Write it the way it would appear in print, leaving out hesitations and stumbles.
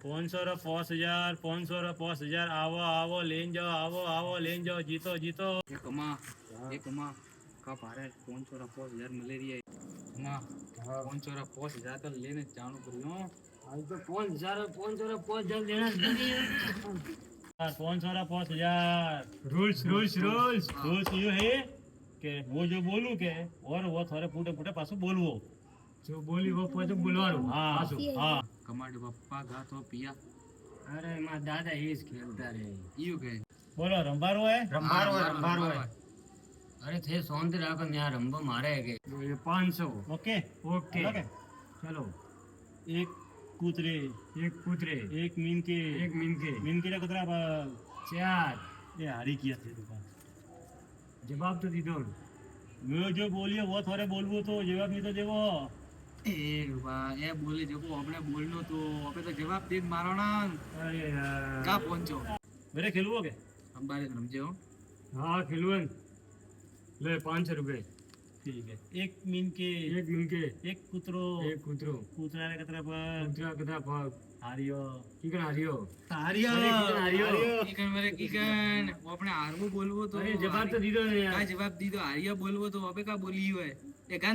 500 5000 500 5000 આવો આવો લઈને જાઓ આવો લઈને જાઓ જીતો જીતો एक कमा का भारे 500 5000 मलेरिया कमा 500 5000 तो लेने जानो पड़ियो आज तो 500 लेना चाहिए 500 5000 रूल्स ये है कि वो जो बोलूं के और वो थोड़े फूटे फूटे पासो बोलवो जो बोली वो पाछो बोलवानो हाँ हाँ कमाड पप्पा गा तो पिया अरे मां दादा इस खेलता रे यू के बोलो रंबारो है रंबारो है अरे थे सौंदर्य राखो यहाँ रंबो मारे है के तो ये 500 ओके ओके चलो एक कूतरे एक मीनके का कितना 4 ये हारी किया थे दुकान जवाब तो दीदो मैं जो बोलिए वो थोड़े बोलवो तो जवाब नहीं तो देवो ए बा ए बोले जो આપણે બોલનો તો આપણે તો જવાબ દે મારવાના अरे यार કા પહોંચો मेरे खेलवो के અંબારે સમજ્યો हाँ खिलवन ले 500 रुपए ठीक है एक मीनके एक कूतरो कूतरा ने कितना पर कदा भाग हारियो किकन हारियो કિકન મેરે કિકન वो આપણે હારવું બોલવો તો अरे जवाब तो दीदो ने यार કા જવાબ દીધો હારિયા બોલવો તો હવે કા બોલી હોય એ ગાન